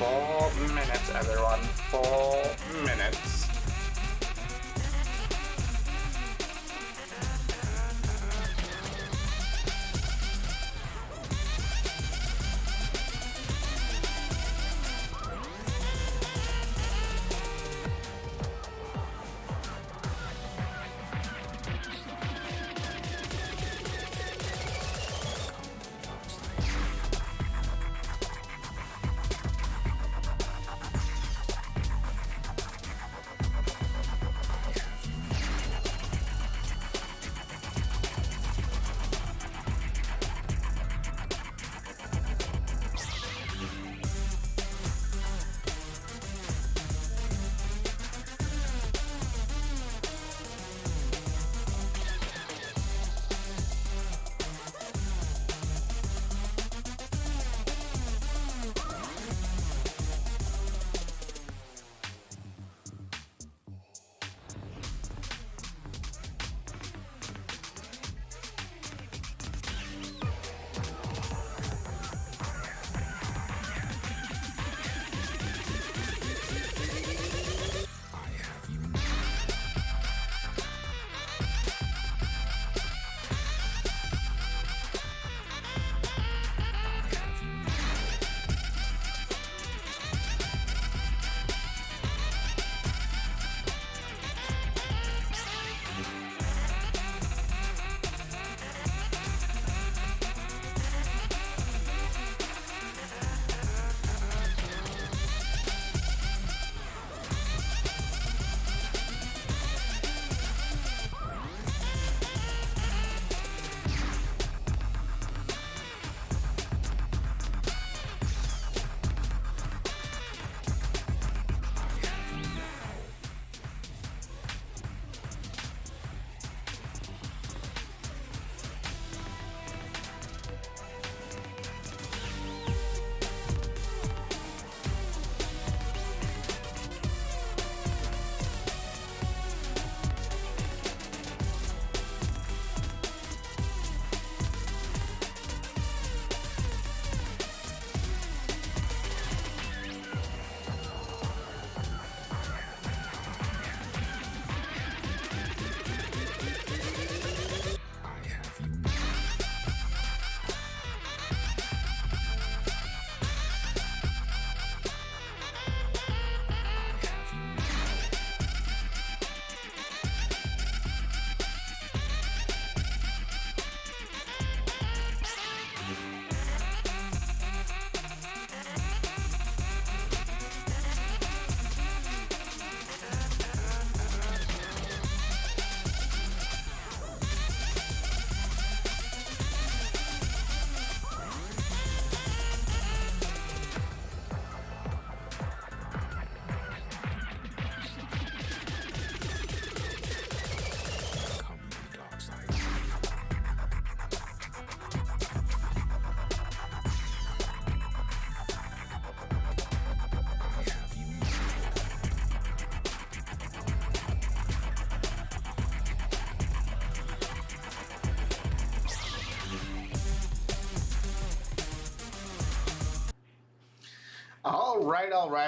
4 minutes, everyone. 4 minutes.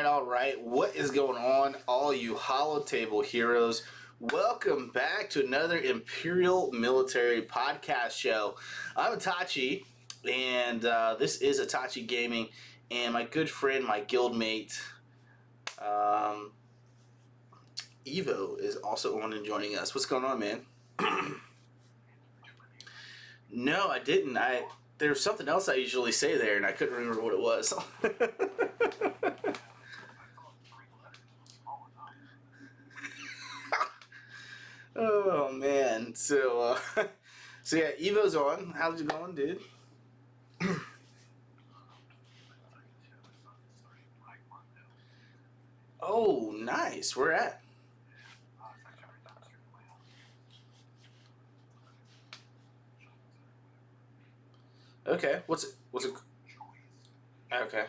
All right. What is going on, all you Hollow Table heroes? Welcome back to another Imperial Military podcast show. I'm Itachi, and this is Itachi Gaming, and my good friend, my guildmate, Evo is also on and joining us. What's going on, man? No, I didn't. There's something else I usually say there, and I couldn't remember what it was. Oh man, so yeah, Evo's on. How's it going, dude? Oh, nice. Where at? Okay, what's it? Okay,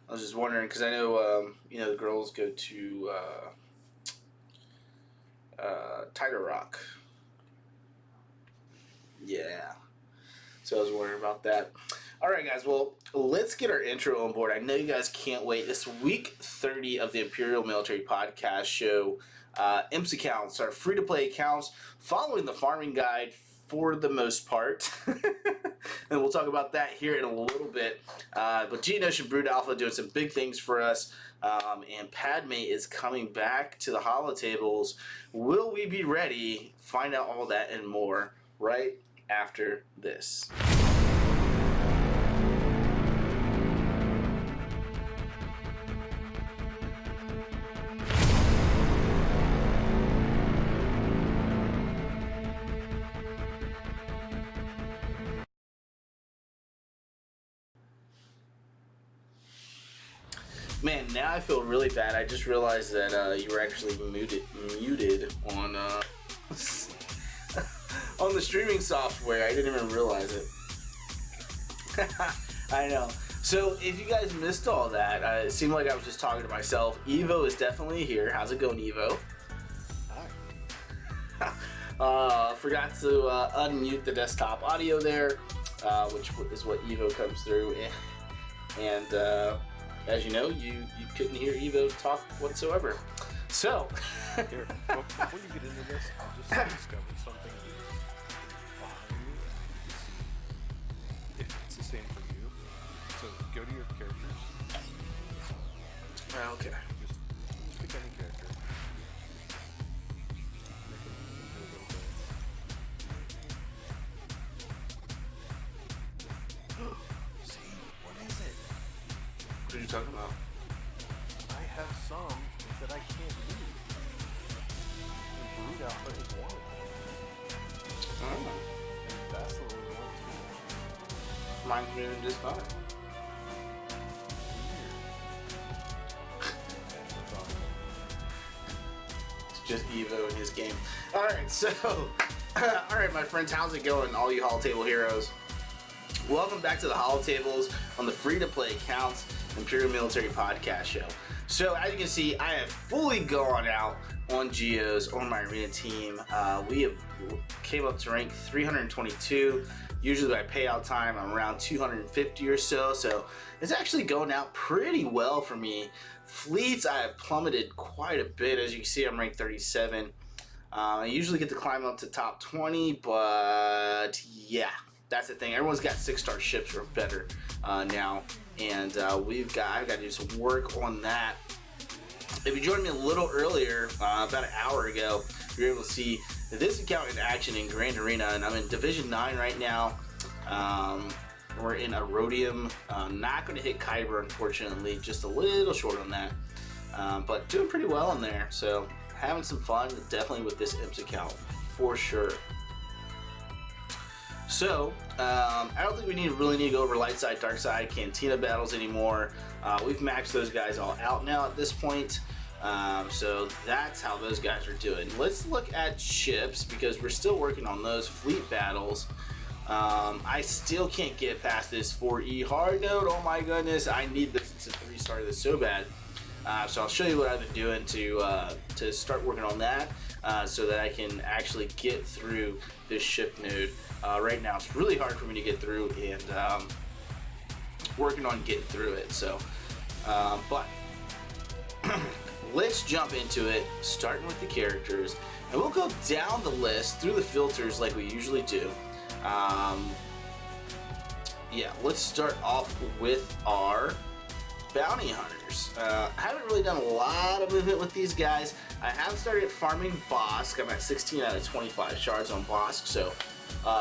I was just wondering because I know the girls go to Tiger Rock. Yeah. So I was wondering about that. All right, guys. Well, let's get our intro on board. I know you guys can't wait. This week 30 of the Imperial Military Podcast Show. IMPS accounts are free-to-play accounts following the farming guide for the most part. And we'll talk about that here in a little bit. But Geonosian Brood Alpha doing some big things for us. And Padme is coming back to the holotables. Will we be ready? Find out all that and more right after this. Man, now I feel really bad. I just realized that you were actually muted on on the streaming software. I didn't even realize it. I know. So if you guys missed all that, it seemed like I was just talking to myself. Evo is definitely here. How's it going, Evo? Hi. Forgot to unmute the desktop audio there, which is what Evo comes through. And as you know, you couldn't hear Evo talk whatsoever. So, here, well, before you get into this, I just discovered something behind you. If it's the same for you, so go to your characters. Okay. Just pick any character. Make them do a little dance. See, what is it? What are you talking about? I have some that I can't move. And Brood Alpha is one of them. Oh. And Vassal is one too. Mine's moving just fine. It's just Evo in his game. Alright, so, alright my friends, how's it going, all you Holotable heroes? Welcome back to the Holotables on the free-to-play accounts Imperial Military Podcast Show. So as you can see, I have fully gone out on Geos on my arena team. We have came up to rank 322. Usually by payout time, I'm around 250 or so. So it's actually going out pretty well for me. Fleets, I have plummeted quite a bit. As you can see, I'm ranked 37. I usually get to climb up to top 20, but yeah. That's the thing. Everyone's got 6-star ships or better now, and I've got to do some work on that. If you joined me a little earlier, about an hour ago, you're able to see this account in action in Grand Arena, and I'm in Division 9 right now. We're in Erodium. Not going to hit Kyber, unfortunately, just a little short on that, but doing pretty well in there. So having some fun, definitely with this IMPS account for sure. So, I don't think we really need to go over light side, dark side, Cantina battles anymore. We've maxed those guys all out now at this point. So that's how those guys are doing. Let's look at ships because we're still working on those fleet battles. I still can't get past this 4E hard node. Oh my goodness, I need this to 3-star this so bad. So I'll show you what I've been doing to start working on that so that I can actually get through this ship node. Right now it's really hard for me to get through, and working on getting through it. So, but let's jump into it, starting with the characters, and we'll go down the list through the filters like we usually do. Yeah, let's start off with our bounty hunters. I haven't really done a lot of movement with these guys. I have started farming Bosk. I'm at 16 out of 25 shards on Bosk, so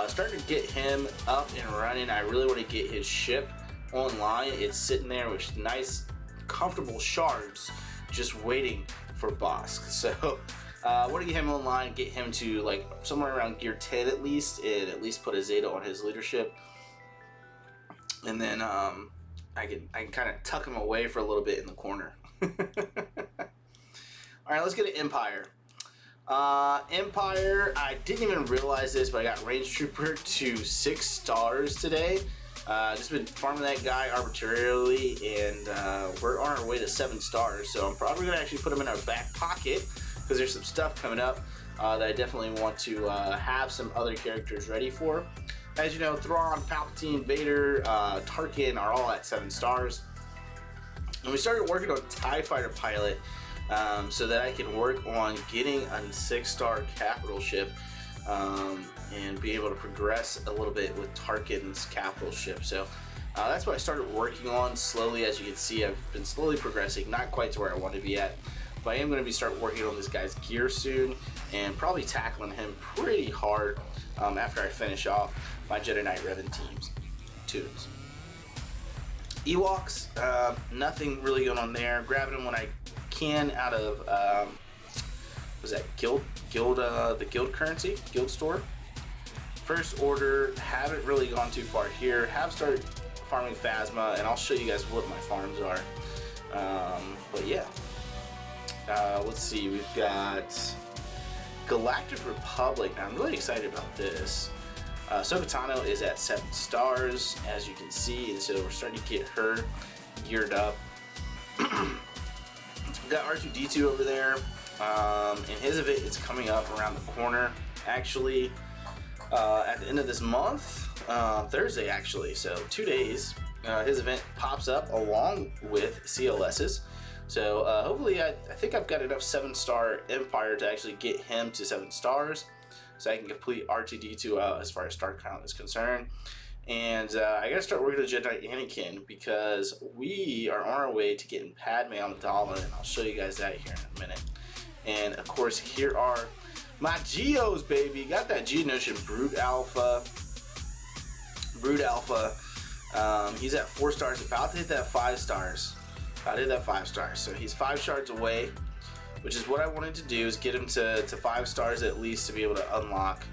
starting to get him up and running. I really want to get his ship online. It's sitting there with nice, comfortable shards, just waiting for Bosk. So I want to get him online, get him to like somewhere around gear 10 at least, and at least put a Zeta on his leadership. And then I can kind of tuck him away for a little bit in the corner. All right, let's get to Empire. Empire, I didn't even realize this, but I got Range Trooper to 6 stars today. Just been farming that guy arbitrarily, and we're on our way to 7 stars. So I'm probably gonna actually put him in our back pocket because there's some stuff coming up that I definitely want to have some other characters ready for. As you know, Thrawn, Palpatine, Vader, Tarkin are all at 7 stars. And we started working on TIE Fighter Pilot so that I can work on getting a 6-star capital ship and be able to progress a little bit with Tarkin's capital ship. So that's what I started working on slowly. As you can see, I've been slowly progressing, not quite to where I want to be at, but I am going to start working on this guy's gear soon and probably tackling him pretty hard after I finish off my Jedi Knight Revan tunes. Ewoks, nothing really going on there. Grabbing them when I can out of was that the guild currency, guild store. First order, haven't really gone too far here. Have started farming Phasma, and I'll show you guys what my farms are. But yeah, let's see. We've got Galactic Republic. Now I'm really excited about this. Ahsoka Tano is at 7 stars, as you can see, and so we're starting to get her geared up. Got R2-D2 over there, and his event is coming up around the corner, actually, at the end of this month, Thursday actually, so 2 days. His event pops up along with CLS's, so hopefully I think I've got enough 7-star Empire to actually get him to 7 stars, so I can complete R2-D2 out as far as star count is concerned. And I gotta start working with Jedi Anakin because we are on our way to getting Padme on the dollar, and I'll show you guys that here in a minute. And of course, here are my Geos, baby. Got that Geonosian Brute Alpha. He's at 4 stars, about to hit that 5 stars. So he's 5 shards away, which is what I wanted to do, is get him to 5 stars at least to be able to unlock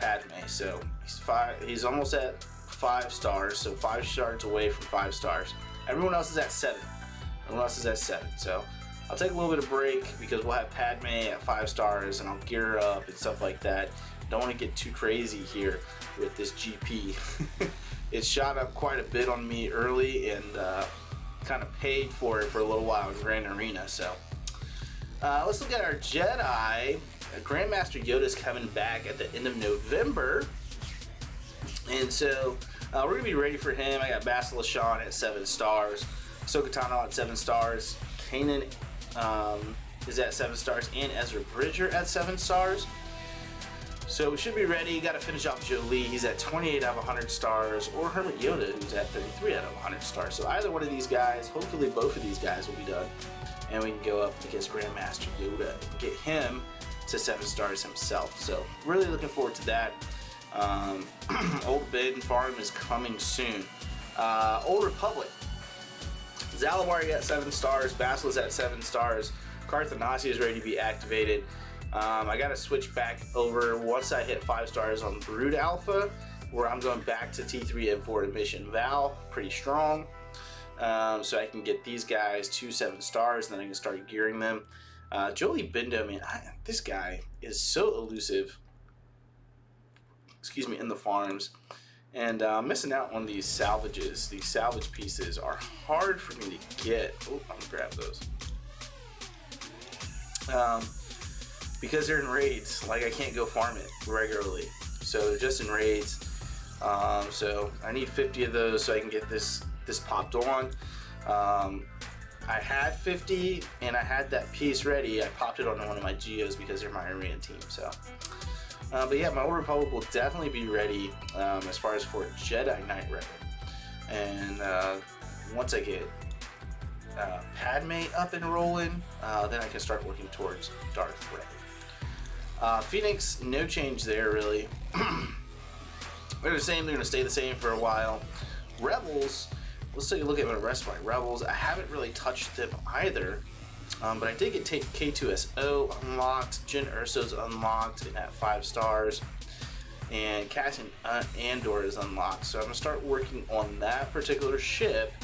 Padme. So he's almost at 5 stars, so 5 shards away from 5 stars. Everyone else is at 7. So I'll take a little bit of break because we'll have Padme at 5 stars and I'll gear her up and stuff like that. Don't want to get too crazy here with this GP. It shot up quite a bit on me early and kind of paid for it for a little while in Grand Arena. So let's look at our Jedi. Grandmaster Yoda's coming back at the end of November, and so we're gonna be ready for him. I got Bastila Shan at 7 stars, Ahsoka Tano at 7 stars, Kanan is at 7 stars, and Ezra Bridger at 7 stars. So we should be ready. Got to finish off Jolie. He's at 28 out of 100 stars, or Hermit Yoda, who's at 33 out of 100 stars. So either one of these guys, hopefully both of these guys will be done, and we can go up against Grandmaster Yoda and get him to 7 stars himself. So really looking forward to that. Old Bid Farm is coming soon. Old Republic. Zalawari at 7 stars. Basila's at 7 stars. Carthanasi is ready to be activated. I got to switch back over once I hit 5 stars on Brood Alpha, where I'm going back to T3 and 4 Mission Val. Pretty strong. So I can get these guys to 7 stars, and then I can start gearing them. Jolie Bindo, man, this guy is so elusive. Excuse me, in the farms, and missing out on these salvages. These salvage pieces are hard for me to get. Oh, I'm gonna grab those. Because they're in raids, like I can't go farm it regularly. So they're just in raids. So I need 50 of those so I can get this popped on. I had 50 and I had that piece ready. I popped it on one of my Geos because they're my arena team. So, but yeah, my Old Republic will definitely be ready as far as for Jedi Knight Revan. And once I get Padme up and rolling, then I can start working towards Darth Revan. Phoenix, no change there really. They're the same. They're gonna stay the same for a while. Rebels. Let's take a look at the rest of my Rebels. I haven't really touched them either, but I did get K2SO unlocked, Jyn Erso's unlocked and at 5 stars, and Cassian Andor is unlocked. So I'm going to start working on that particular ship,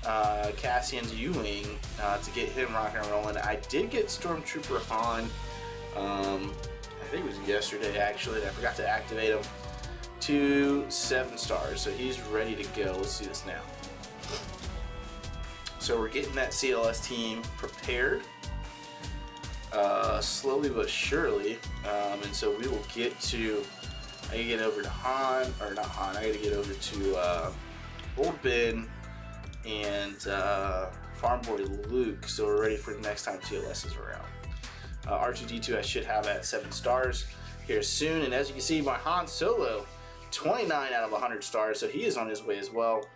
Cassian's U-Wing, to get him rocking and rolling. I did get Stormtrooper Han, I think it was yesterday actually, and I forgot to activate him, to 7 stars, so he's ready to go. Let's do this now. So we're getting that CLS team prepared, slowly but surely, and so we will get to I gotta get over to Han, or not Han, I gotta get over to Old Ben and Farm Boy Luke, so we're ready for the next time TLS is around. R2-D2 I should have at 7 stars here soon, and as you can see, my Han Solo, 29 out of 100 stars, so he is on his way as well.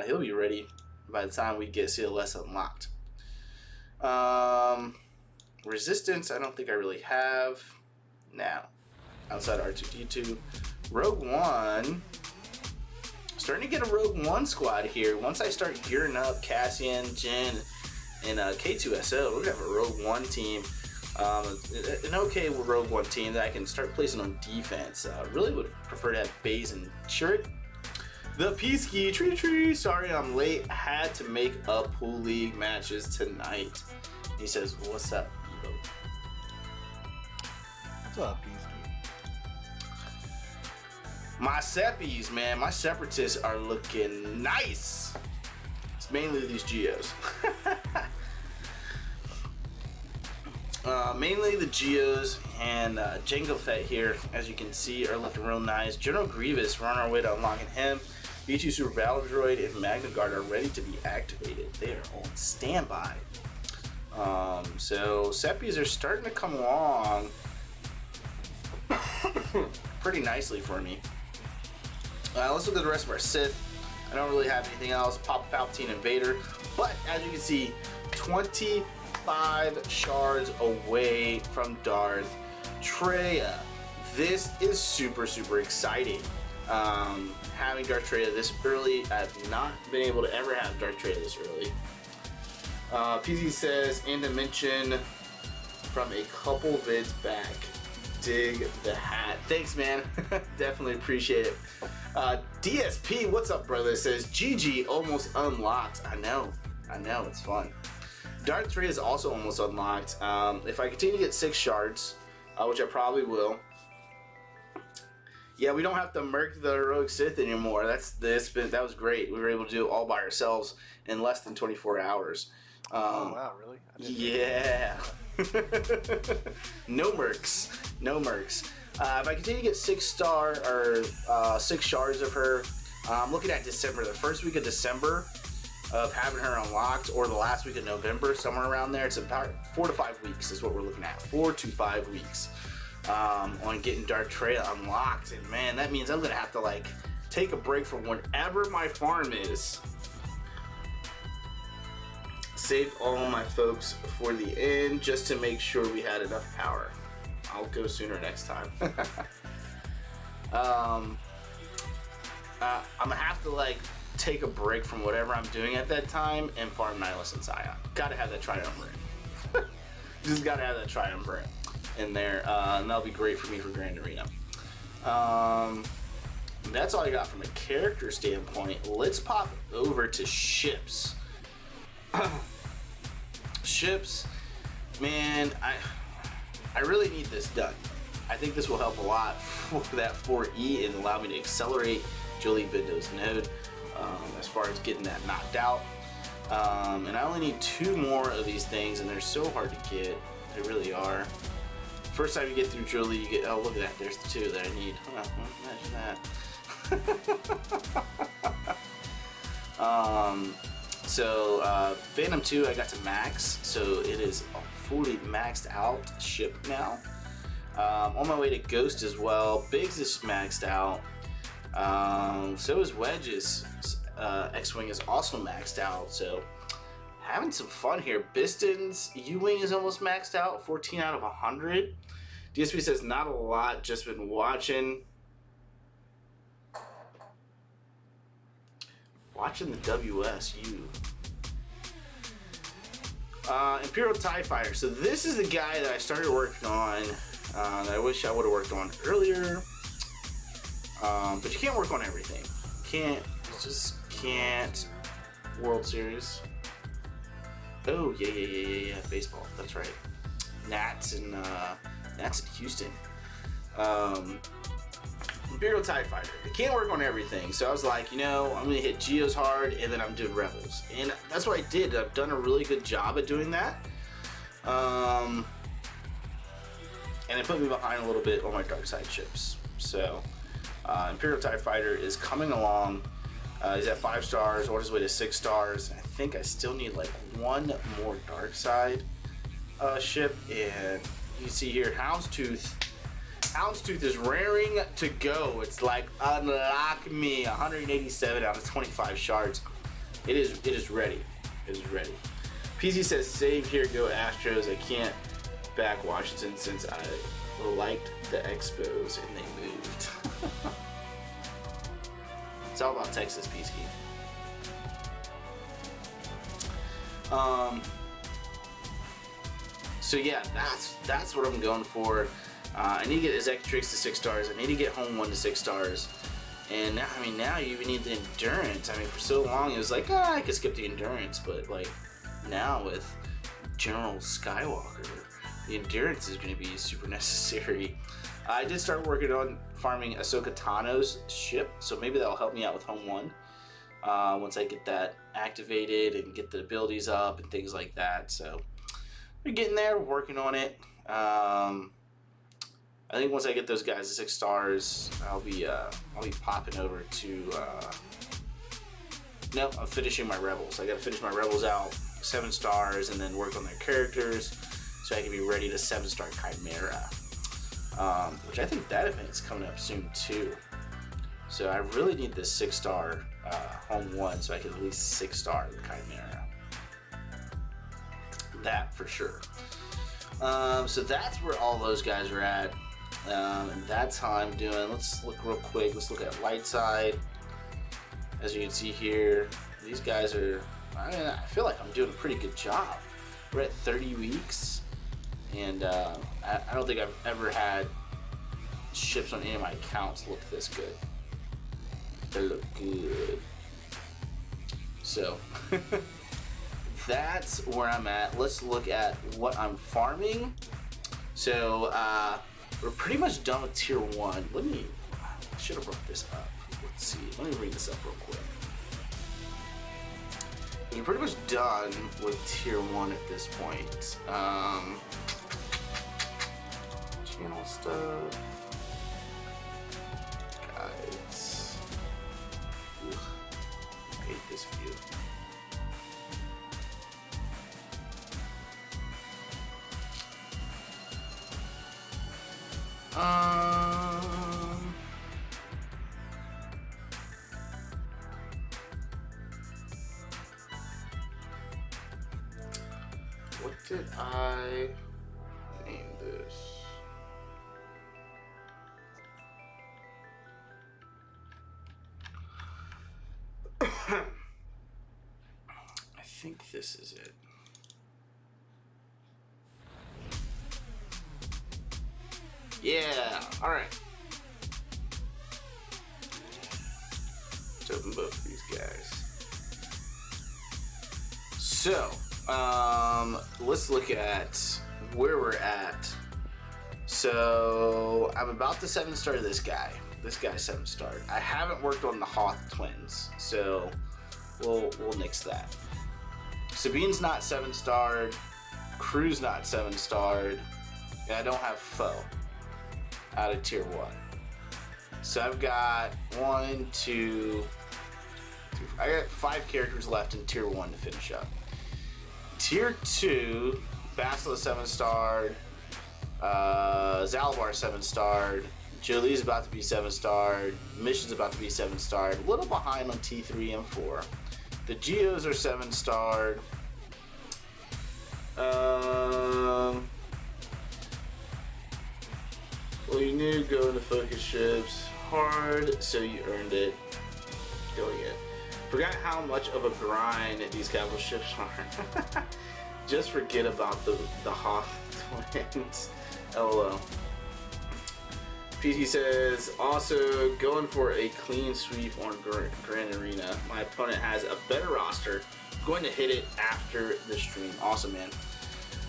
He'll be ready by the time we get CLS unlocked. Resistance, I don't think I really have now, outside R2-D2. Rogue One, starting to get a Rogue One squad here. Once I start gearing up Cassian, Jin, and K2SO, we're gonna have a Rogue One team. An okay Rogue One team that I can start placing on defense. Really would prefer to have Baze and Chirrut. The Peasky Tree. Sorry I'm late. Had to make up pool league matches tonight. He says, "What's up, Evo?" What's up, Peasky? My Seppies, man. My Separatists are looking nice. It's mainly these Geos. Mainly the Geos and Jango Fett here, as you can see, are looking real nice. General Grievous, we're on our way to unlocking him. B2 Super Battle Droid and Magna Guard are ready to be activated. They are on standby. So Seppies are starting to come along pretty nicely for me. Let's look at the rest of our Sith. I don't really have anything else. Papa Palpatine and Vader, but as you can see, 25 shards away from Darth Traya. This is super exciting. Having Darth Traya this early, I've not been able to ever have Darth Traya this early. PZ says, and to mention from a couple vids back, dig the hat. Thanks, man. Definitely appreciate it. DSP, what's up, brother? Says, GG almost unlocked. I know, it's fun. Darth Traya is also almost unlocked. If I continue to get 6 shards, which I probably will. Yeah, we don't have to murk the Heroic Sith anymore. That was great. We were able to do it all by ourselves in less than 24 hours. Oh wow, really? Yeah. No mercs. If I continue to get 6 shards of her, I'm looking at December, the first week of December, of having her unlocked, or the last week of November, somewhere around there. It's about 4 to 5 weeks is what we're looking at. 4 to 5 weeks on getting Darth Traya unlocked, and man, that means I'm gonna have to like take a break from whatever my farm is. Saved all my folks for the end just to make sure we had enough power. I'll go sooner next time. I'm gonna have to like take a break from whatever I'm doing at that time and farm Nihilus and Scion. Gotta have that triumvirate. Just gotta have that triumvirate in there, and that'll be great for me for Grand Arena. That's all I got from a character standpoint. Let's pop over to ships. Ships, man, I really need this done. I think this will help a lot for that 4E and allow me to accelerate Jolie Bindo's node as far as getting that knocked out. And I only need 2 more of these things, and they're so hard to get. They really are. First time you get through Jolie, you get, oh look at that, there's the 2 that I need. Imagine that. So Phantom 2 I got to max, so it is a fully maxed out ship now. On my way to Ghost as well. Biggs is maxed out. So is Wedge's X-Wing is also maxed out, so having some fun here. Biston's U-Wing is almost maxed out, 14 out of 100. DSP says not a lot, just been watching the WSU. Imperial TIE Fighter. So this is the guy that I started working on that I wish I would have worked on earlier. But you can't work on everything. Just can't. World Series. Oh, yeah. Baseball. That's right. Nats in Houston. Imperial TIE Fighter. I can't work on everything, so I was like, you know, I'm gonna hit Geos hard, and then I'm doing Rebels, and that's what I did. I've done a really good job at doing that, and it put me behind a little bit on my dark side ships. So Imperial TIE Fighter is coming along. He's at 5 stars, on his way to 6 stars. I think I still need like one more dark side ship, and you see here, Houndstooth. Houndstooth is raring to go. It's like, unlock me. 187 out of 25 shards. It is ready. It is ready. PC says, save here, go Astros. I can't back Washington since I liked the Expos and they moved. It's all about Texas, Peasky. So yeah, that's what I'm going for. I need to get his Ectrix to 6 stars. I need to get Home 1 to 6 stars. And now, I mean, now you even need the endurance. I mean, for so long it was like, I could skip the endurance, but like now with General Skywalker, the endurance is going to be super necessary. I did start working on farming Ahsoka Tano's ship, so maybe that'll help me out with Home 1 once I get that activated and get the abilities up and things like that. So we're getting there, working on it. I think once I get those guys to 6 stars, I'll be popping over to. No, I'm finishing my Rebels. I got to finish my Rebels out 7 stars and then work on their characters so I can be ready to 7-star Chimera. Which I think that event's coming up soon too. So I really need this 6-star Home 1 so I can at least 6-star the Chimera. That for sure. So that's where all those guys are at. And that's how I'm doing. Let's look real quick. Let's look at light side. As you can see here, these guys are, I mean, I feel like I'm doing a pretty good job. We're at 30 weeks, and I don't think I've ever had ships on any of my accounts look this good. They look good. So that's where I'm at. Let's look at what I'm farming. So we're pretty much done with tier 1. I should have brought this up. Let's see. Let me bring this up real quick. We're pretty much done with tier 1 at this point. Channel stuff. Guides. Ugh, I hate this view. What did I name this? I think this is it. Yeah, alright. Let's open both of these guys. So, let's look at where we're at. So, I'm about to 7-star this guy. This guy's 7-starred. I haven't worked on the Hoth twins, so we'll nix that. Sabine's not 7-starred. Crew's not 7-starred. And I don't have Foe out of tier 1. So I've got 1, 2, 3, I got 5 characters left in tier 1 to finish up. Tier 2, Basilisk 7-starred, Zalbar 7-starred, Jolie's about to be 7-starred, Mission's about to be 7-starred, a little behind on T3 and 4. The Geos are 7-starred. Well, you knew going to focus ships hard, so you earned it. Doing it. Forgot how much of a grind these capital ships are. Just forget about the Hoth twins. LOL. PT says, also going for a clean sweep on Grand Arena. My opponent has a better roster. Going to hit it after the stream. Awesome, man.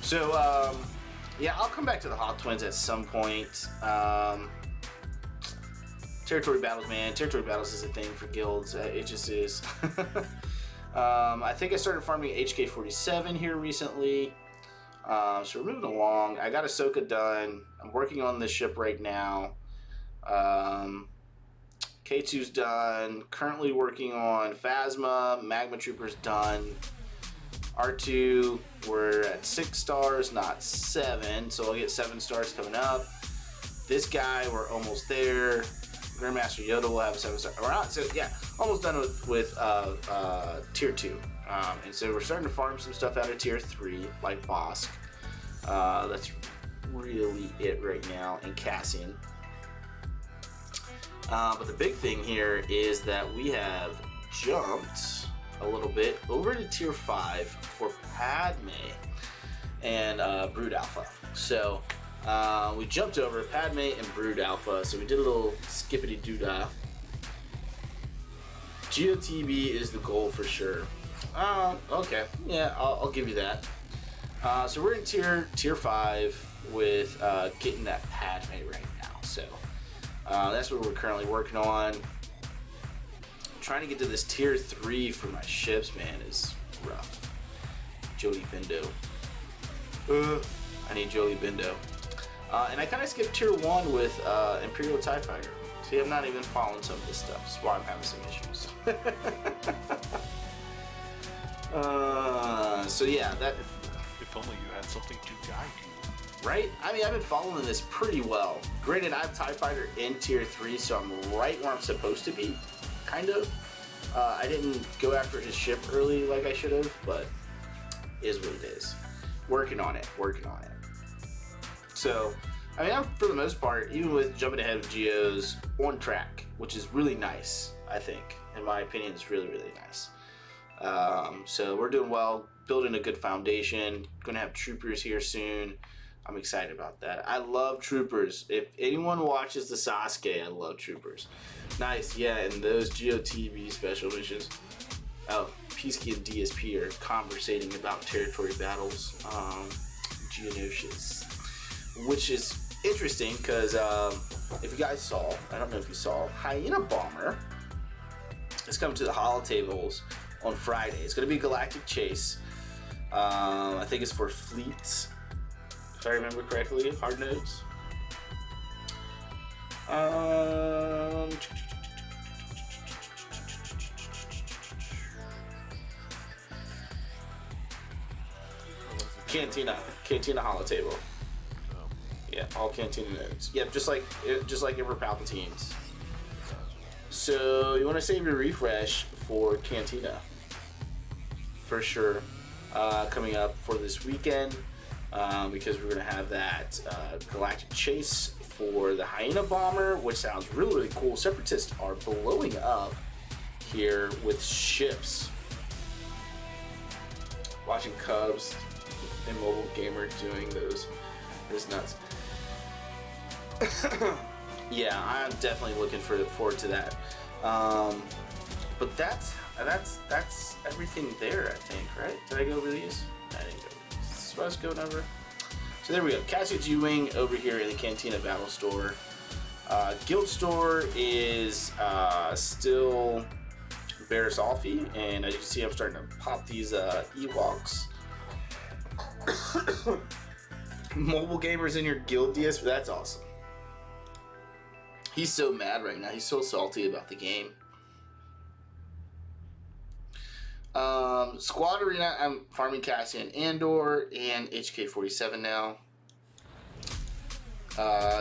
So, yeah, I'll come back to the Hoth twins at some point. Territory battles, man. Territory battles is a thing for guilds. It just is. I think I started farming HK47 here recently. So we're moving along. I got Ahsoka done. I'm working on this ship right now. K2's done. Currently working on Phasma. Magma Trooper's done. R2, we're at 6 stars, not 7, so I'll get 7 stars coming up. This guy, we're almost there. Grandmaster Yoda will have a 7 star. We're not, so yeah, almost done with tier 2. And so we're starting to farm some stuff out of tier 3, like Bosk. That's really it right now, and Cassian. But the big thing here is that we have jumped a little bit over to tier 5 for Padme and Brood Alpha. So we jumped over Padme and Brood Alpha, so we did a little skippity doodah. GOTB is the goal for sure. Okay, yeah, I'll give you that. So we're in tier 5 with getting that Padme right now. So that's what we're currently working on. Trying to get to this tier 3 for my ships, man, is rough. Jolie Bindo. I need Jolie Bindo. And I kind of skipped tier 1 with Imperial TIE Fighter. See, I'm not even following some of this stuff. That's why I'm having some issues. So yeah, that. If only you had something to guide you. Right? I mean, I've been following this pretty well. Granted, I have TIE Fighter in tier 3, so I'm right where I'm supposed to be. Kind of. I didn't go after his ship early like I should have, but is what it is. Working on it. So, I mean, I'm, for the most part, even with jumping ahead of Geos, on track, which is really nice, I think. In my opinion, it's really, really nice. So we're doing well, building a good foundation. Gonna have troopers here soon. I'm excited about that. I love troopers. If anyone watches the Sasuke, I love troopers. Nice, yeah, and those GOTB special missions. Oh, Peasky and DSP are conversating about territory battles. Geonosians. Which is interesting because if you guys saw, I don't know if you saw, Hyena Bomber is coming to the holotables on Friday. It's going to be Galactic Chase. I think it's for fleets, if I remember correctly, hard nodes. Cantina holotable. Yeah, all Cantina nodes. Yep, just like Emperor Palpatine's. So you want to save your refresh for Cantina for sure. Coming up for this weekend because we're gonna have that Galactic Chase for the Hyena Bomber, which sounds really, really cool. Separatists are blowing up here with ships. Watching Cubs and Mobile Gamer doing those nuts. Yeah, I'm definitely looking forward to that. But that's everything there, I think, right? Did I go over these? I didn't go over these. SWGOH number. So there we go. Cassie G-Wing over here in the Cantina Battle Store. Guild Store is still Barris Alfie, and as you can see, I'm starting to pop these Ewoks. Mobile Gamers in your guild DS, that's awesome. He's so mad right now. He's so salty about the game. Squad Arena, I'm farming Cassian Andor and HK-47 now.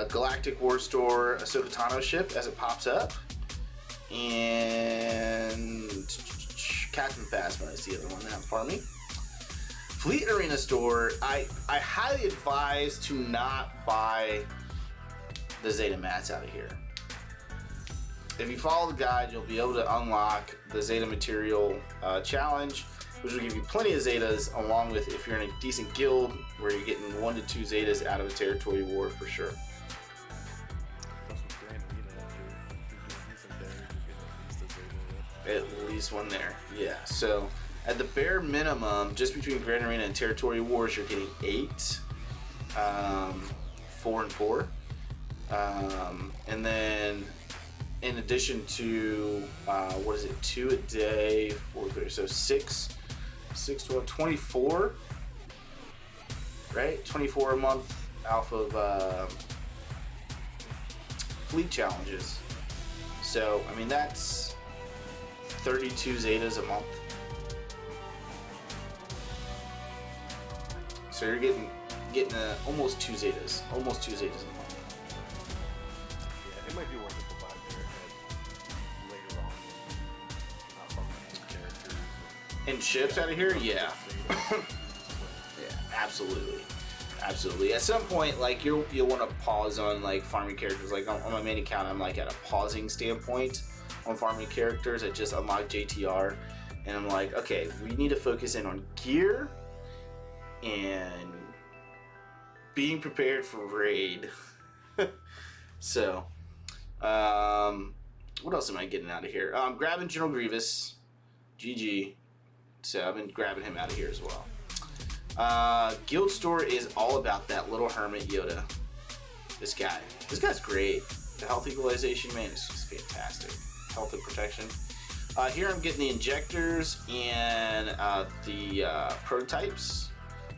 Galactic War Store, Ahsoka Tano ship as it pops up. And Captain Phasma is the other one that I'm farming. Fleet Arena Store, I highly advise to not buy the Zeta mats out of here. If you follow the guide, you'll be able to unlock the Zeta material challenge, which will give you plenty of Zetas, along with if you're in a decent guild where you're getting 1 to 2 Zetas out of a territory war for sure. At least one there, yeah. So at the bare minimum, just between Grand Arena and Territory Wars, you're getting 8, 4 and 4, and then in addition to what is it, 2 a day, 4, 3, so 6, 12, 24, right? 24 a month off of fleet challenges. So, I mean, that's 32 Zetas a month. So you're getting almost 2 Zetas. Almost 2 Zetas a month. Yeah, it might be worth it to buy their head later on. Not from characters. And ships out of here? Yeah. Yeah, absolutely. Absolutely. At some point, like, you'll want to pause on, like, farming characters. Like, on my main account, I'm, like, at a pausing standpoint on farming characters. I just unlocked JTR. And I'm like, okay, we need to focus in on gear and being prepared for raid. So, what else am I getting out of here? Grabbing General Grievous. GG. So I've been grabbing him out of here as well. Guild Store is all about that little hermit Yoda. This guy's great. The health equalization, man, is just fantastic. Health and protection. Here I'm getting the injectors and the prototypes,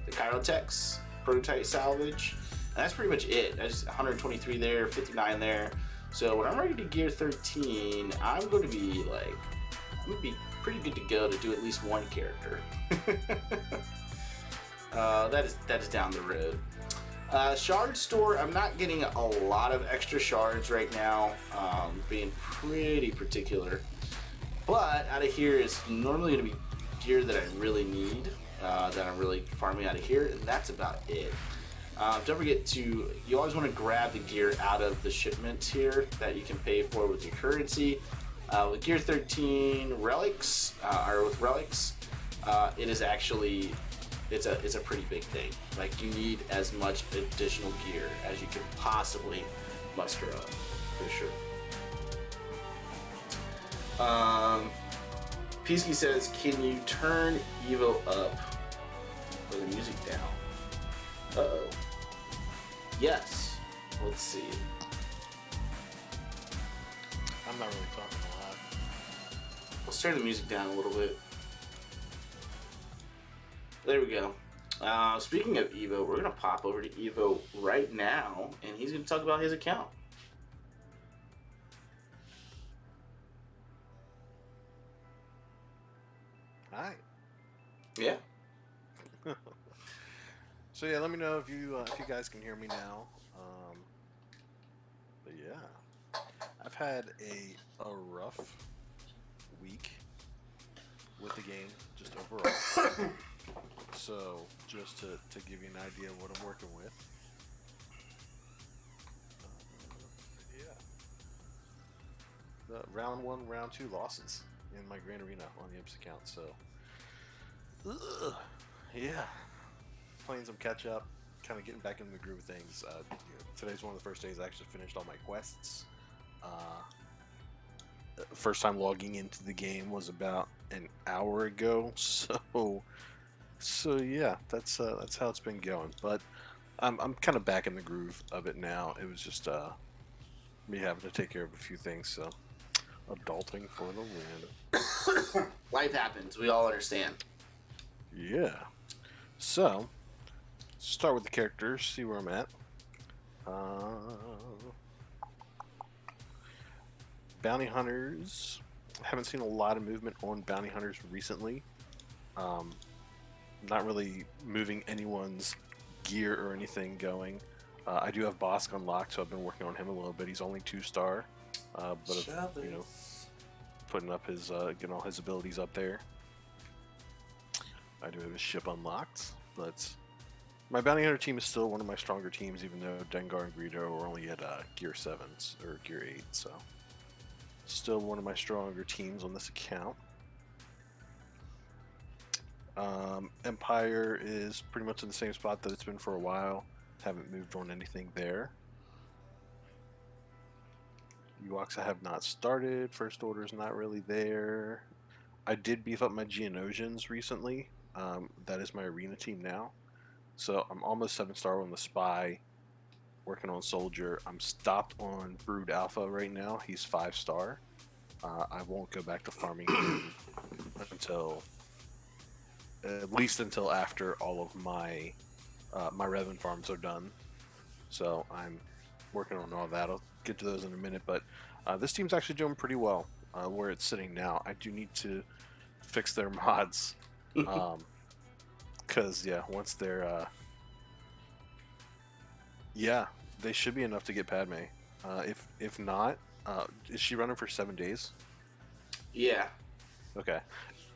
the Chirotechs, prototype salvage. And that's pretty much it. That's 123 there, 59 there. So when I'm ready to gear 13, I'm going to be pretty good to go to do at least one character. That is down the road. Shard store, I'm not getting a lot of extra shards right now, being pretty particular. But out of here is normally going to be gear that I really need, that I'm really farming out of here, and that's about it. Don't forget you always want to grab the gear out of the shipments here that you can pay for with your currency. With gear 13 relics, or with relics, it is actually, it's a pretty big thing. Like, you need as much additional gear as you can possibly muster up, for sure. Peasky says, can you turn Evo up or the music down? Uh-oh. Yes. Let's see. I'm not really talking a lot. Let's turn the music down a little bit. There we go. Speaking of Evo, we're going to pop over to Evo right now, and he's going to talk about his account. Hi. Yeah. So yeah, let me know if you guys can hear me now. But yeah, I've had a rough week with the game, just overall. So just to give you an idea of what I'm working with. Yeah. The round 1, round 2 losses in my Grand Arena on the IMPS account. So yeah. Playing some catch up, kind of getting back into the groove of things. Today's one of the first days I actually finished all my quests. First time logging into the game was about an hour ago, so yeah, that's how it's been going. But I'm kind of back in the groove of it now. It was just me having to take care of a few things, so adulting for the win. Life happens. We all understand. Yeah. So. Start with the characters, see where I'm at. Bounty Hunters. Haven't seen a lot of movement on Bounty Hunters recently. Not really moving anyone's gear or anything going. I do have Bosk unlocked, so I've been working on him a little bit. He's only 2-star, but putting up his getting all his abilities up there. I do have his ship unlocked, but my Bounty Hunter team is still one of my stronger teams, even though Dengar and Greedo are only at Gear 7s, or Gear 8, so still one of my stronger teams on this account. Empire is pretty much in the same spot that it's been for a while. Haven't moved on anything there. UOX I have not started. First Order is not really there. I did beef up my Geonosians recently. That is my arena team now. So I'm almost 7-star on the Spy, working on Soldier. I'm stopped on Brood Alpha right now. He's 5-star. I won't go back to farming until, at least until after all of my my Revan farms are done. So I'm working on all that. get to those in a minute, but this team's actually doing pretty well where it's sitting now. I do need to fix their mods, because yeah, once they're yeah, they should be enough to get Padme. If not, is she running for 7 days? Yeah. Okay.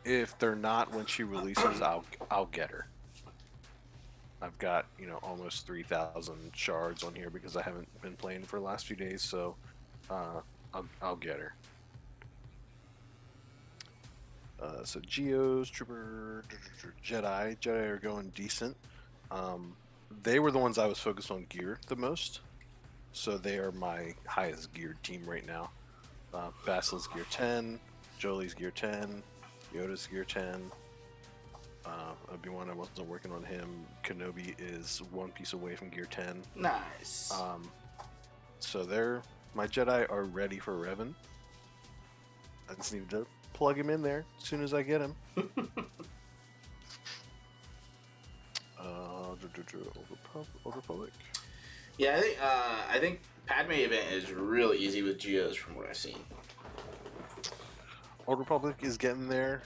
If they're not when she releases, I'll get her. I've got, almost 3,000 shards on here because I haven't been playing for the last few days, so I'll get her. So Geos, Trooper, Jedi are going decent. They were the ones I was focused on gear the most, so they are my highest geared team right now. Basila's gear 10, Jolie's gear 10, Yoda's gear 10. Obi-Wan, I wasn't working on him. Kenobi is one piece away from gear 10. Nice. So my Jedi are ready for Revan. I just need to plug him in there as soon as I get him. Old Republic. Yeah, I think Padme event is really easy with Geos from what I've seen. Old Republic is getting there.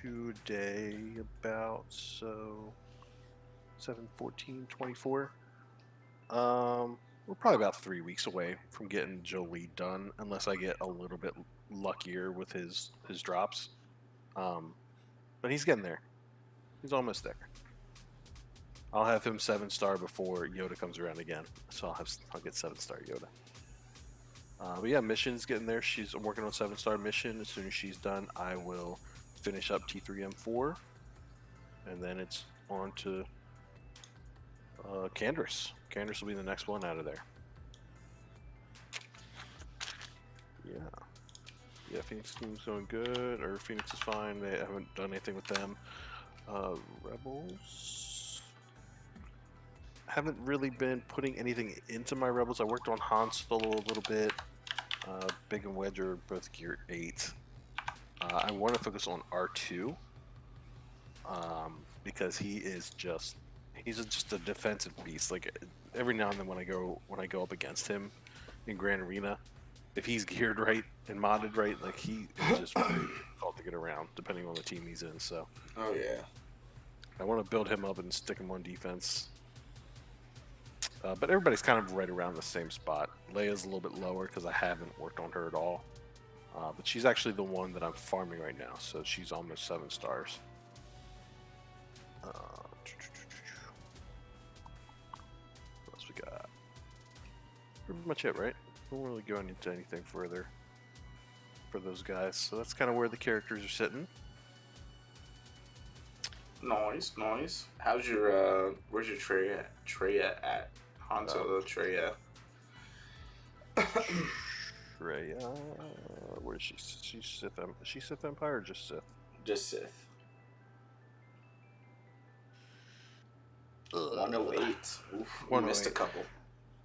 Today about 7/14/24. We're probably about 3 weeks away from getting Jolie done, unless I get a little bit luckier with his drops. But he's getting there. He's almost there. I'll have him 7-star before Yoda comes around again, so I'll get 7-star Yoda. But yeah, mission's getting there. I'm working on 7-star mission. As soon as she's done, I will finish up T3M4, and then it's on to Canderous. Canderous will be the next one out of there. Yeah, Phoenix team's going good, or Phoenix is fine. They haven't done anything with them. Rebels, haven't really been putting anything into my Rebels. I worked on Han Solo a little bit. Big and Wedge are both gear 8. I want to focus on R2 because he's just a defensive beast. Like every now and then when I go up against him in Grand Arena, if he's geared right and modded right, like he is just very difficult to get around depending on the team he's in. So Oh yeah. I want to build him up and stick him on defense. But everybody's kind of right around the same spot. Leia's a little bit lower because I haven't worked on her at all. But she's actually the one that I'm farming right now, so she's almost 7 stars. What else we got? Pretty much it, right? We won't really go into anything further for those guys. So that's kind of where the characters are sitting. Nice. How's your where's your Treya at? Han Solo Treya. Treya, where is she? She's Sith. Is she Sith Empire or just Sith? Just Sith. 108. Oof, we missed a couple.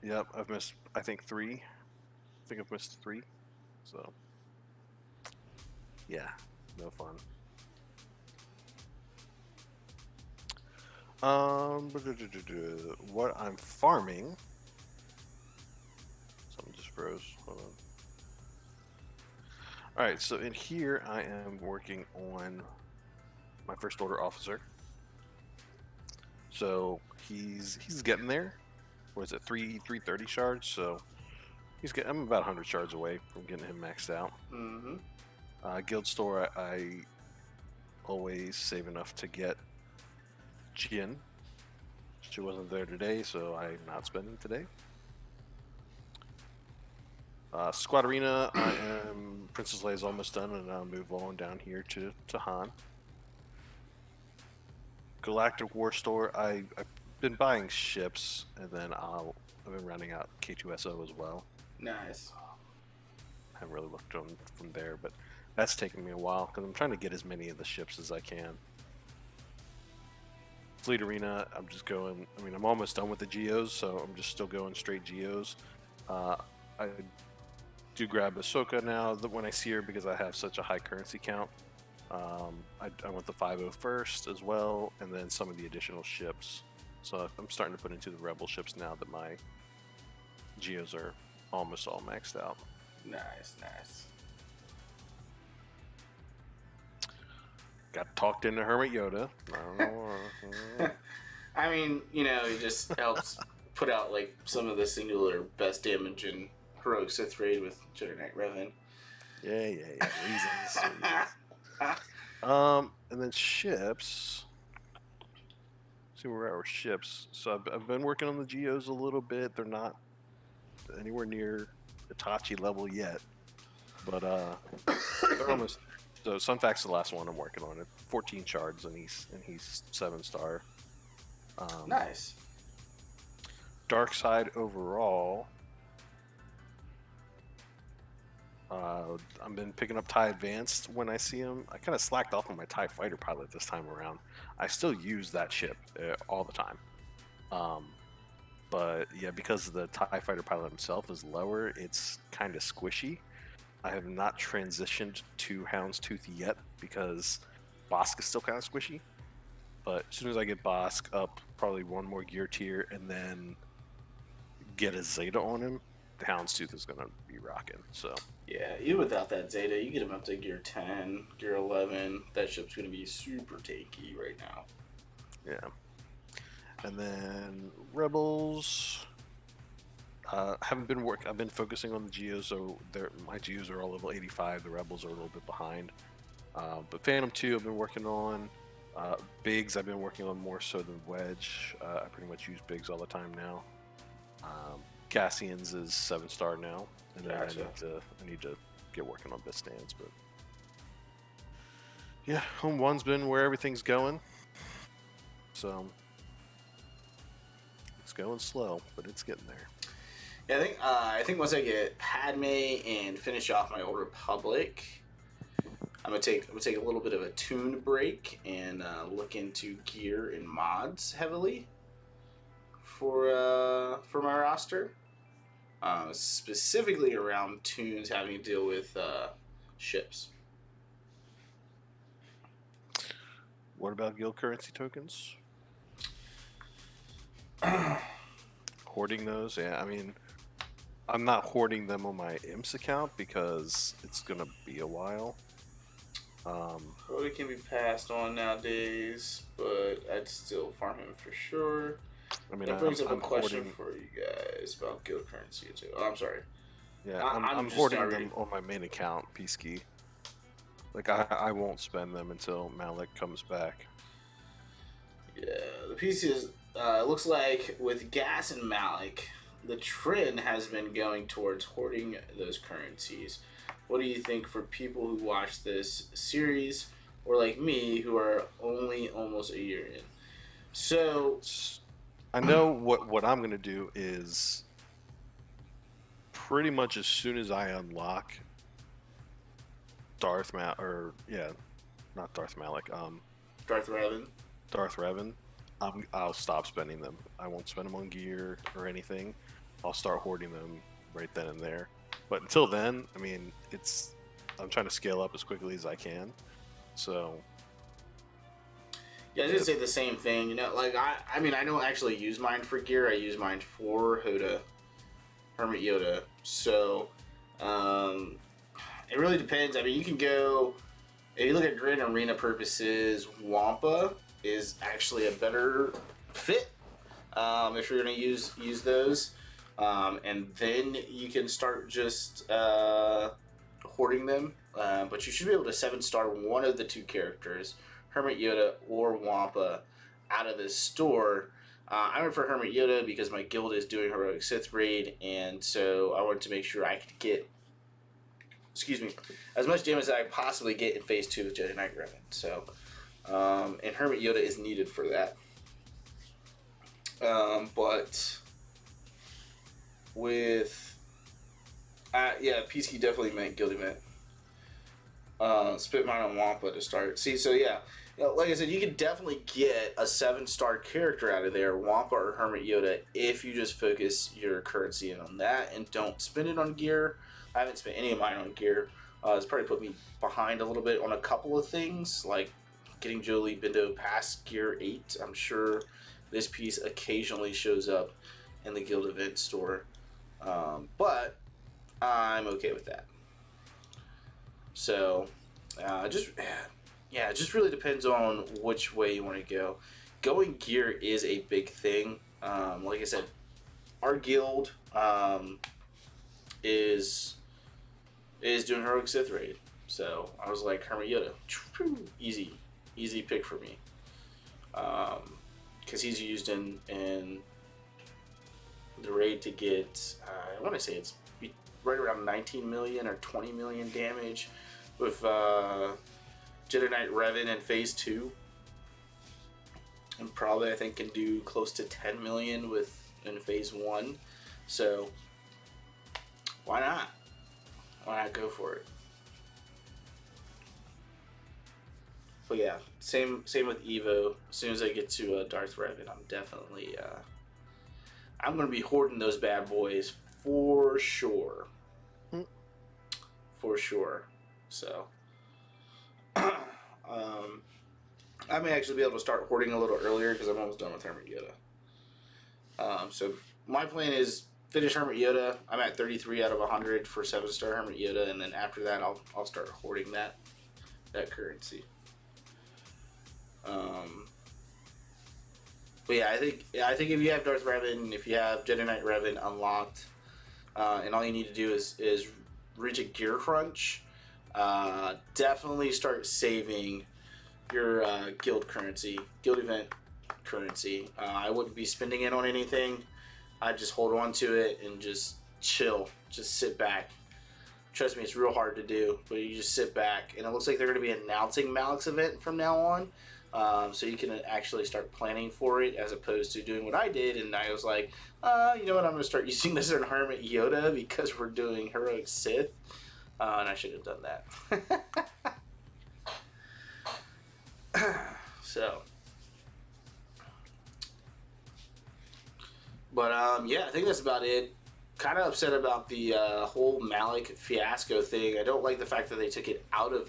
Yep, I've missed, I think 3. I think I've missed 3. So, yeah, no fun. What I'm farming. Something just froze. Hold on. Alright, so in here I am working on my first order officer. So he's getting there. What is it, 330 shards? So I'm about 100 shards away from getting him maxed out. Guild store, I always save enough to get Jin. She wasn't there today, so I'm not spending today. Squad Arena, Princess Leia's almost done, and I'll move on down here to Han. Galactic War Store, I've been buying ships, and then I've been rounding out K2SO as well. Nice. I haven't really looked on from there, but that's taking me a while because I'm trying to get as many of the ships as I can. Fleet Arena, I'm just going. I mean, I'm almost done with the Geos, so I'm just still going straight Geos. I do grab Ahsoka now when I see her because I have such a high currency count. I want the 5.0 first as well, and then some of the additional ships. So I'm starting to put into the Rebel ships now that my Geos are almost all maxed out. Nice. Got talked into Hermit Yoda. I don't know. I mean, it just helps put out like some of the singular best damage in heroic Sith Raid with Jedi Knight Revan. Yeah. Reasons. And then ships. See where we're at with ships. So I've been working on the Geos a little bit. They're not anywhere near Itachi level yet, but they're almost. So Sunfact's the last one I'm working on. It 14 shards, and he's 7-star. Nice. Dark side overall. I've been picking up TIE Advanced when I see them. I kind of slacked off on my TIE Fighter pilot this time around. I still use that ship all the time. But yeah, because the TIE Fighter pilot himself is lower, it's kind of squishy. I have not transitioned to Houndstooth yet because Bosk is still kind of squishy. But as soon as I get Bosk up probably one more gear tier and then get a Zeta on him, the Houndstooth is going to be rocking. So yeah, even without that Zeta, you get him up to gear 10, gear 11. That ship's going to be super tanky right now. Yeah. And then Rebels. I've been focusing on the Geos, so my Geos are all level 85. The Rebels are a little bit behind. But Phantom 2 I've been working on. Biggs I've been working on more so than Wedge. I pretty much use Biggs all the time now. Cassian's is 7-star now, and then Gotcha. I need to get working on Bistans, but yeah, Home 1's been where everything's going. So it's going slow, but it's getting there. Yeah, I think once I get Padme and finish off my Old Republic, I'm gonna take a little bit of a tune break and look into gear and mods heavily for my roster, specifically around tunes having to deal with ships. What about guild currency tokens? Hoarding those? Yeah, I mean, I'm not hoarding them on my IMPS account because it's gonna be a while. Probably can be passed on nowadays, but I'd still farm him for sure. I mean, That brings up a question hoarding, for you guys about guild currency too. Oh, I'm sorry. yeah, I'm I'm just hoarding already- them on my main account, Peacekeep. Like I won't spend them until Malik comes back. Yeah, the piece is looks like with Gas and Malik, the trend has been going towards hoarding those currencies. What do you think for people who watch this series, or like me, who are only almost a year in? So I know what I'm gonna do is pretty much as soon as I unlock not Darth Malik, Darth Revan. Darth Revan, I'll stop spending them. I won't spend them on gear or anything. I'll start hoarding them right then and there. But until then, I mean, I'm trying to scale up as quickly as I can. So Yeah, I was gonna say the same thing. You know, like I mean, I don't actually use mine for gear. I use mine for Hoda, Hermit Yoda. So, it really depends. I mean, you can go. If you look at Grand Arena purposes, Wampa is actually a better fit if you're gonna use those, and then you can start just hoarding them. But you should be able to 7-star one of the two characters, Hermit Yoda or Wampa, out of this store. I went for Hermit Yoda because my guild is doing Heroic Sith Raid, and so I wanted to make sure I could get, as much damage as I possibly get in Phase 2 with Jedi Knight Revan. So, and Hermit Yoda is needed for that. But with, Peacekeep definitely meant guild event. Spit mine on Wampa to start. See, so yeah, like I said, you can definitely get a 7-star character out of there, Wampa or Hermit Yoda, if you just focus your currency in on that and don't spend it on gear. I haven't spent any of mine on gear. It's probably put me behind a little bit on a couple of things, like getting Jolie Bindo past gear 8. I'm sure this piece occasionally shows up in the guild event store. But I'm okay with that. So, just yeah, it just really depends on which way you want to go. Going gear is a big thing. Like I said, our guild is doing heroic Sith raid, so I was like Hermit Yoda, easy pick for me, because he's used in the raid to get I want to say it's right around 19 million or 20 million damage with Jedi Knight Revan in Phase 2. And probably I think can do close to 10 million in Phase 1. So why not? Why not go for it? But yeah, same with Evo. As soon as I get to Darth Revan, I'm definitely I'm gonna be hoarding those bad boys for sure. For sure. So I may actually be able to start hoarding a little earlier because I'm almost done with Hermit Yoda. So my plan is finish Hermit Yoda. I'm at 33 out of 100 for 7-star Hermit Yoda, and then after that, I'll start hoarding that currency. But yeah, I think if you have Darth Revan, if you have Jedi Knight Revan unlocked, and all you need to do is reach a gear crunch, definitely start saving your guild event currency. I wouldn't be spending it on anything. I'd just hold on to it and just chill, just sit back. Trust me, it's real hard to do, but you just sit back. And it looks like they're going to be announcing Malik's event from now on, so you can actually start planning for it as opposed to doing what I did. And I was like, you know what, I'm going to start using this in Hermit Yoda because we're doing Heroic Sith. And I should have done that. So, but yeah, I think that's about it. Kind of upset about the whole Malik fiasco thing. I don't like the fact that they took it out of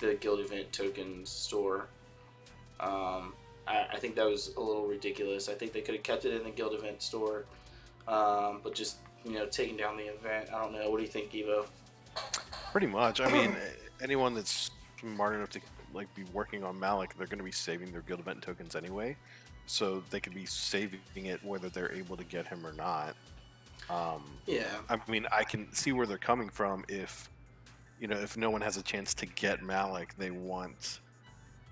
the Guild Event Tokens store. I think that was a little ridiculous. I think they could have kept it in the Guild Event store, but just taking down the event. I don't know. What do you think, Evo? Pretty much. I mean, anyone that's smart enough to be working on Malik, they're going to be saving their Guild Event tokens anyway, so they could be saving it whether they're able to get him or not. Yeah. I mean, I can see where they're coming from. If no one has a chance to get Malik, they want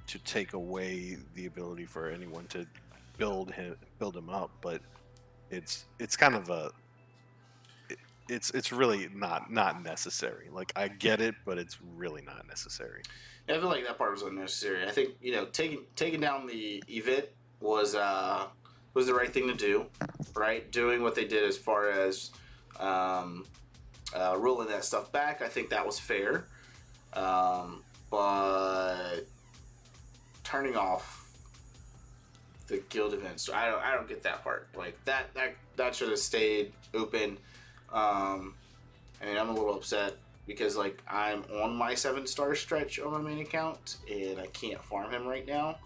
to take away the ability for anyone to build him up. But it's kind of it's really not necessary. Like, I get it, but it's really not necessary. I feel like that part was unnecessary. I think taking down the event was the right thing to do, right? Doing what they did as far as rolling that stuff back, I think that was fair. But turning off the guild events, I don't get that part. Like that should have stayed open. I mean, I'm a little upset because I'm on my 7-star stretch on my main account and I can't farm him right now,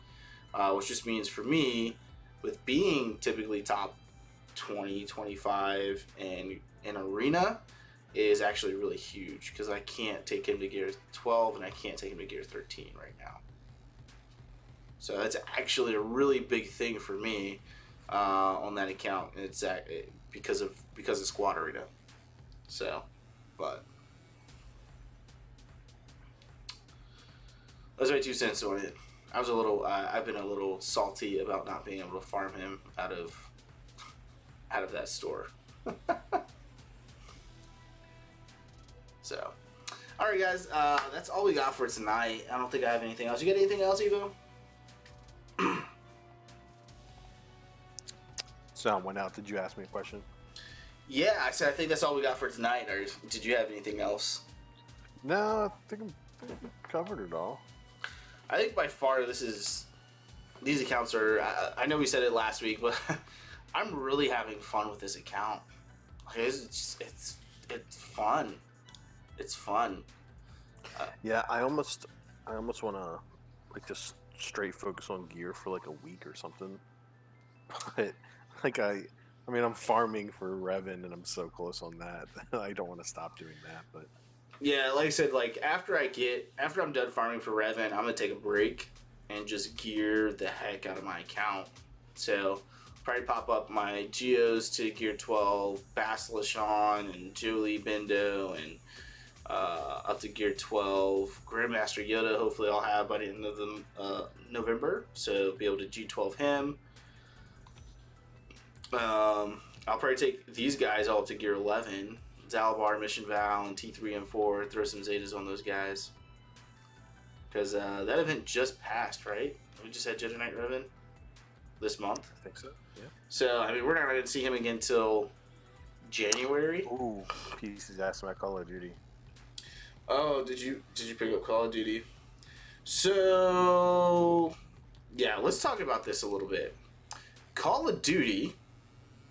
which just means for me, with being typically top 20, 25 and in arena, is actually really huge because I can't take him to gear 12 and I can't take him to gear 13 right now. So that's actually a really big thing for me on that account, and it's because of squad arena. So, but that's my 2 cents on it. I've been a little salty about not being able to farm him out of that store. So, all right, guys, that's all we got for tonight. I don't think I have anything else. You got anything else, Evo? Sound went out. Did you ask me a question? Yeah, I said I think that's all we got for tonight. Or did you have anything else? No, I think I covered it all. I think by far these accounts are. I know we said it last week, but I'm really having fun with this account. It's fun. It's fun. Yeah, I almost want to just straight focus on gear for a week or something. But I mean, I'm farming for Revan, and I'm so close on that. I don't want to stop doing that, but Yeah, like I said, like after I'm done farming for Revan, I'm gonna take a break and just gear the heck out of my account. So probably pop up my Geos to gear 12, Basilishan and Jolie Bendo, and up to gear 12. Grandmaster Yoda, hopefully I'll have by the end of the November, so be able to G12 him. I'll probably take these guys all to gear 11. Zalabar, Mission Val, and T3 and 4. Throw some Zetas on those guys. Because that event just passed, right? We just had Jedi Knight Revan this month. I think so. Yeah. So, I mean, we're not going to see him again until January. Ooh, PC's asking about Call of Duty. Oh, did you pick up Call of Duty? So, yeah, let's talk about this a little bit. Call of Duty,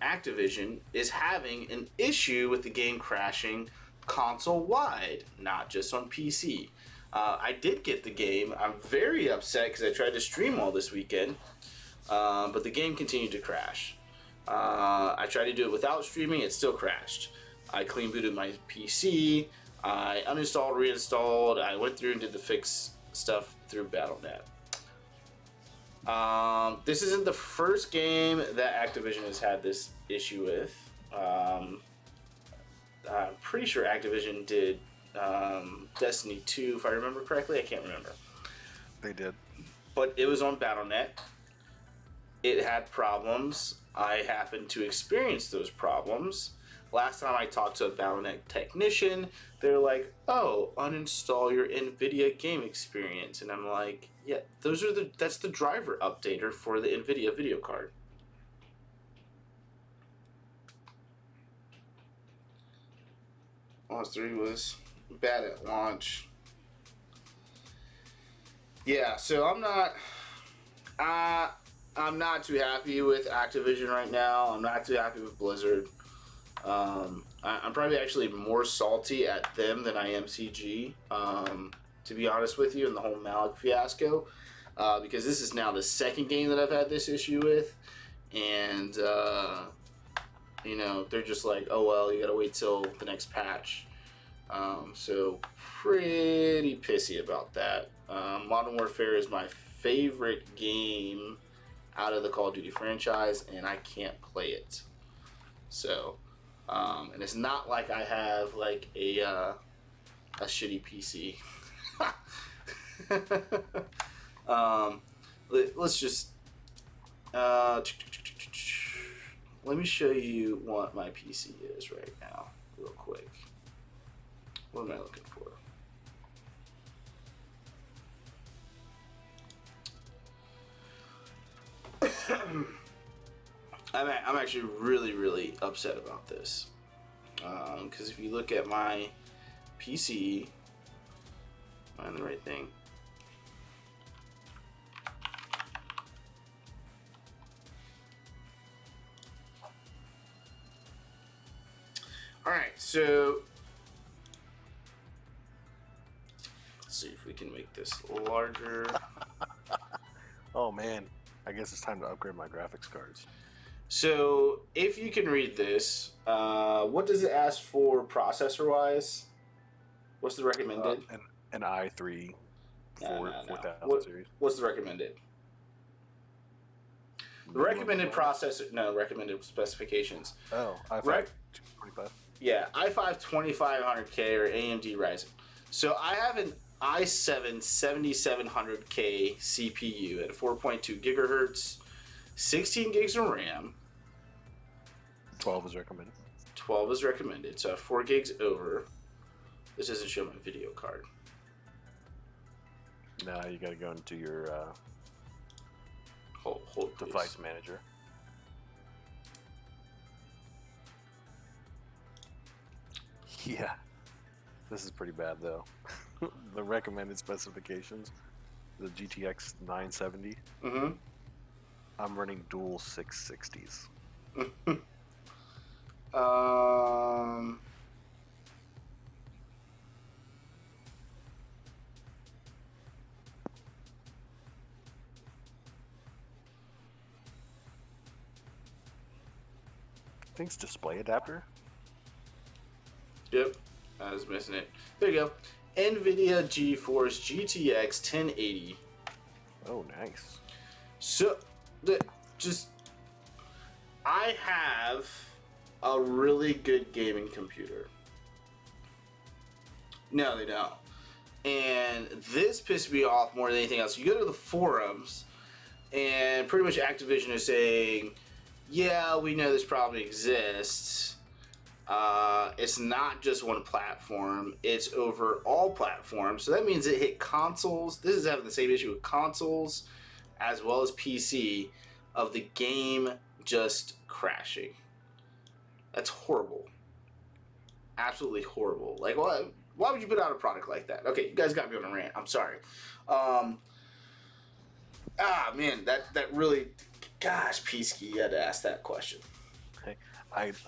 Activision, is having an issue with the game crashing console-wide, not just on PC. I did get the game. I'm very upset because I tried to stream all this weekend, but the game continued to crash. I tried to do it without streaming. It still crashed. I clean booted my PC. I uninstalled, reinstalled. I went through and did the fix stuff through Battle.net. This isn't the first game that Activision has had this issue with. I'm pretty sure Activision did Destiny 2, if I remember correctly. I can't remember. They did. But it was on Battle.net. It had problems. I happened to experience those problems. Last time I talked to a Battle.net technician, they're like, "Oh, uninstall your NVIDIA game experience," and I'm like, "Yeah, that's the driver updater for the NVIDIA video card." Lost 3 was bad at launch. Yeah, so I'm not too happy with Activision right now. I'm not too happy with Blizzard. I'm probably actually more salty at them than I am CG, to be honest with you, in the whole Malik fiasco, because this is now the second game that I've had this issue with, and they're just like, "Oh well, you gotta wait till the next patch." So pretty pissy about that. Modern Warfare is my favorite game out of the Call of Duty franchise, and I can't play it. So, and it's not like I have like a shitty PC. Let's just let me show you what my PC is right now, real quick. What am I looking for? I'm actually really upset about this, because if you look at my PC, find the right thing. All right, so let's see if we can make this larger. Oh man, I guess it's time to upgrade my graphics cards. So, if you can read this, what does it ask for processor-wise? What's the recommended? An i3 4000 series. What's the recommended? The recommended processor... No, recommended specifications. Oh, i5 225. Yeah, i5 2500K or AMD Ryzen. So, I have an i7 7700K CPU at 4.2 gigahertz. 16 gigs of RAM. 12 is recommended. 12 is recommended, so 4 gigs over. This doesn't show my video card. Nah, you gotta go into your Hold device manager. Yeah, this is pretty bad though. The recommended specifications, the GTX 970. Mm-hmm. I'm running dual 660s. thing's display adapter? Yep, I was missing it. There you go. NVIDIA GeForce GTX 1080. Oh, nice. So, I have a really good gaming computer. No, they don't. And this pissed me off more than anything else. You go to the forums, and pretty much Activision is saying, yeah, we know this problem exists. It's not just one platform. It's over all platforms. So that means it hit consoles. This is having the same issue with consoles as well as PC of the game just crashing. That's horrible. Absolutely horrible. Like, why would you put out a product like that? Okay, you guys got me on a rant. I'm sorry. Man, that really... Gosh, Peasky, you had to ask that question. Hey,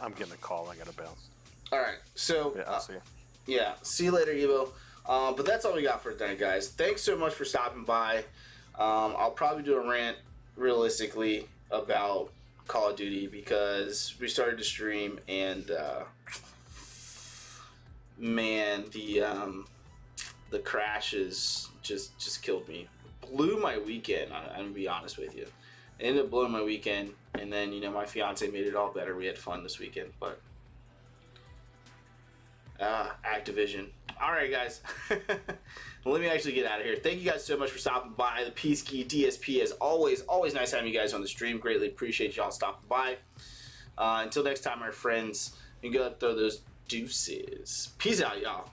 I'm getting a call. I gotta bounce. All right, so... Yeah, I'll see you. Yeah, see you later, Evo. But that's all we got for tonight, guys. Thanks so much for stopping by. I'll probably do a rant, realistically, about Call of Duty because we started to stream and... man, the crashes just killed me. Blew my weekend. I'm gonna be honest with you. It ended up blowing my weekend, and then my fiance made it all better. We had fun this weekend, but Activision. All right, guys. Let me actually get out of here. Thank you guys so much for stopping by. The Peasky DSP, as always nice having you guys on the stream. Greatly appreciate y'all stopping by. Until next time, my friends, you go throw those deuces. Peace out, y'all.